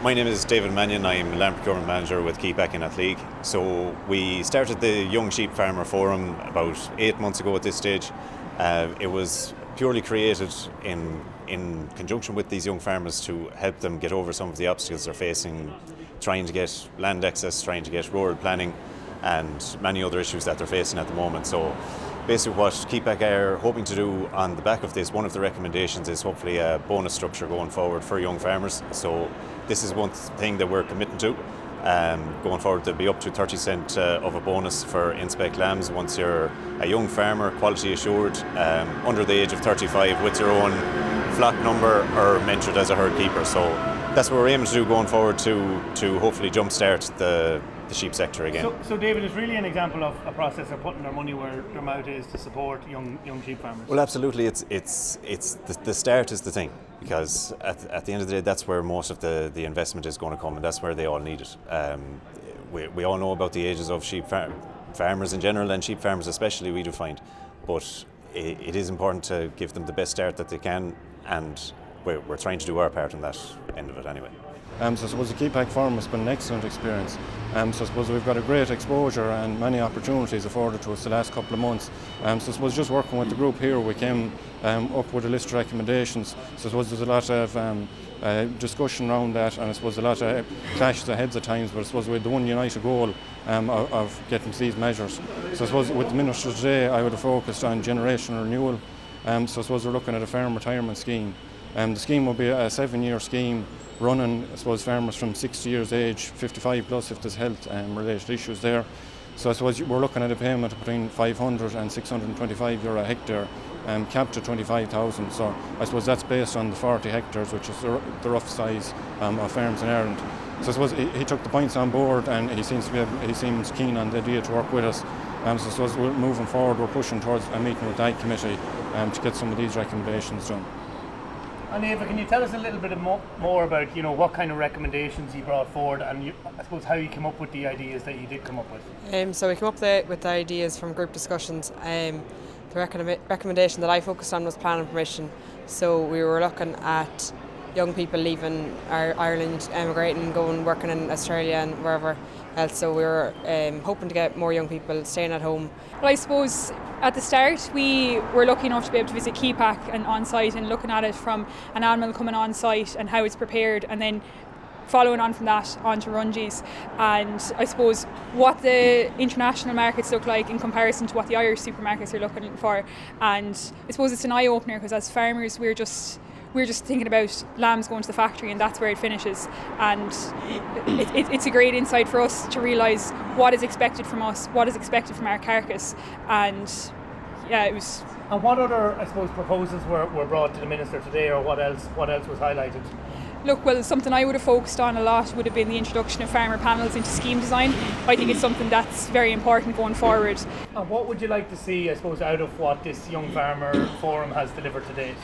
My name is David Mannion. I'm Land Procurement Manager with Kepak in Athleague. So we started the Young Sheep Farmer Forum about 8 months ago at this stage. It was purely created in conjunction with these young farmers to help them get over some of the obstacles they're facing, trying to get land access, trying to get rural planning and many other issues that they're facing at the moment. So basically what Kepak are hoping to do on the back of this, one of the recommendations is hopefully a bonus structure going forward for young farmers. So this is one thing that we're committing to. Going forward, there'll be up to 30 cent of a bonus for inspect lambs once you're a young farmer, quality assured, under the age of 35 with your own flock number or mentored as a herd keeper. So that's what we're aiming to do going forward to hopefully jumpstart the sheep sector again. So David, is really an example of a process of putting their money where their mouth is to support young sheep farmers. Well, absolutely. It's the start is the thing, because at the end of the day, that's where most of the investment is going to come, and that's where they all need it. We all know about the ages of sheep farmers in general and sheep farmers especially, we do find, but it is important to give them the best start that they can, and we're trying to do our part in that end of it anyway. So I suppose the Kepak Forum has been an excellent experience. So I suppose we've got a great exposure and many opportunities afforded to us the last couple of months. So I suppose just working with the group here, we came up with a list of recommendations. So I suppose there's a lot of discussion around that, and I suppose a lot of clashes ahead at times, but I suppose we had the one united goal of getting to these measures. So I suppose with the Minister today, I would have focused on generational renewal. So I suppose we're looking at a farm retirement scheme. The scheme will be a 7-year scheme running, I suppose, farmers from 60 years age, 55 plus if there's health related issues there. So I suppose we're looking at a payment of between 500 and 625 euro a hectare, capped to 25,000. So I suppose that's based on the 40 hectares, which is the rough size of farms in Ireland. So I suppose he took the points on board, and he seems keen on the idea to work with us. So I suppose we're moving forward, we're pushing towards a meeting with the Ag Committee to get some of these recommendations done. And Eva, can you tell us a little bit more about what kind of recommendations you brought forward, and I suppose how you came up with the ideas that you did come up with? So we came up with the ideas from group discussions. The recommendation that I focused on was planning permission. So we were looking at young people leaving Ireland, emigrating, going working in Australia and wherever else. So we were hoping to get more young people staying at home. Well, I suppose at the start we were lucky enough to be able to visit Kepak and on site and looking at it from an animal coming on site and how it's prepared, and then following on from that onto Rungies, and I suppose what the international markets look like in comparison to what the Irish supermarkets are looking for. And I suppose it's an eye-opener, because as farmers we're just thinking about lambs going to the factory and that's where it finishes, and it's a great insight for us to realise what is expected from us, what is expected from our carcass. And yeah, it was. And what other, I suppose, proposals were brought to the Minister today, or what else was highlighted? Look, well, something I would have focused on a lot would have been the introduction of farmer panels into scheme design. I think it's something that's very important going forward. And what would you like to see, I suppose, out of what this Young Farmer Forum has delivered to date?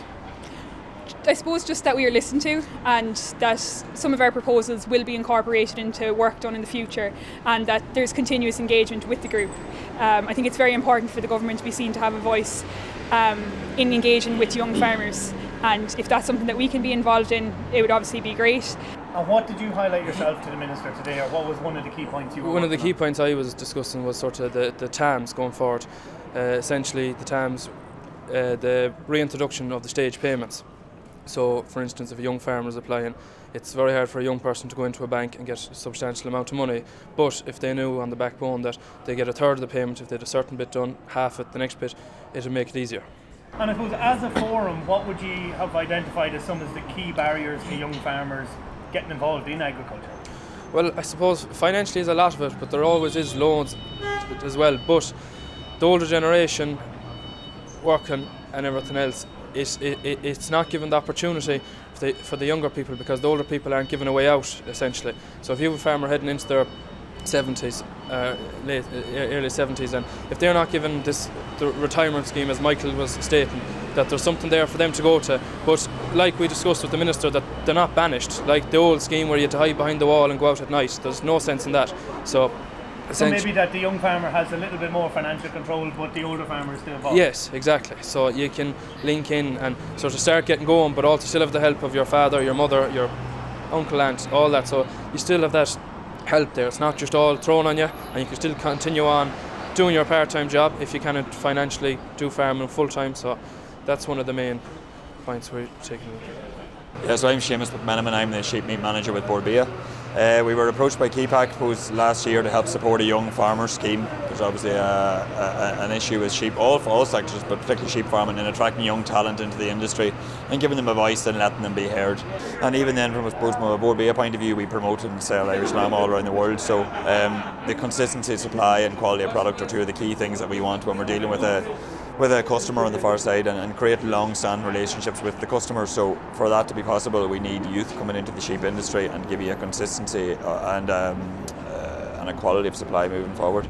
I suppose just that we are listened to, and that some of our proposals will be incorporated into work done in the future, and that there's continuous engagement with the group. I think it's very important for the government to be seen to have a voice in engaging with young farmers, and if that's something that we can be involved in, it would obviously be great. And what did you highlight yourself to the Minister today, or what was one of the key points you were One of the key on? points I was discussing was sort of the TAMs going forward. Essentially the TAMs, the reintroduction of the stage payments. So, for instance, if a young farmer is applying, it's very hard for a young person to go into a bank and get a substantial amount of money. But if they knew on the backbone that they get a third of the payment, if they had a certain bit done, half it, the next bit, it would make it easier. And I suppose, as a forum, what would you have identified as some of the key barriers to young farmers getting involved in agriculture? Well, I suppose financially is a lot of it, but there always is loans as well. But the older generation working and everything else, it's not given the opportunity for the younger people, because the older people aren't given a way out, essentially. So if you have a farmer heading into their 70s, early 70s, and if they're not given the retirement scheme, as Michael was stating, that there's something there for them to go to. But like we discussed with the Minister, that they're not banished, like the old scheme where you had to hide behind the wall and go out at night. There's no sense in that. So maybe that the young farmer has a little bit more financial control, but the older farmer is still involved. Yes, exactly. So you can link in and sort of start getting going, but also still have the help of your father, your mother, your uncle, aunt, all that. So you still have that help there. It's not just all thrown on you, and you can still continue on doing your part-time job if you cannot financially do farming full-time. So that's one of the main points we're taking. Yeah, so I'm Seamus McMenamin, I'm the sheep meat manager with Borbia. We were approached by Kepak last year to help support a young farmer scheme. There's obviously an issue with sheep, all sectors, but particularly sheep farming, and attracting young talent into the industry and giving them a voice and letting them be heard. And even then, from a Borbia point of view, we promote and sell Irish lamb all around the world. So the consistency of supply and quality of product are two of the key things that we want when we're dealing with a customer on the far side, and create long-standing relationships with the customers. So for that to be possible, we need youth coming into the sheep industry and give you a consistency and a quality of supply moving forward.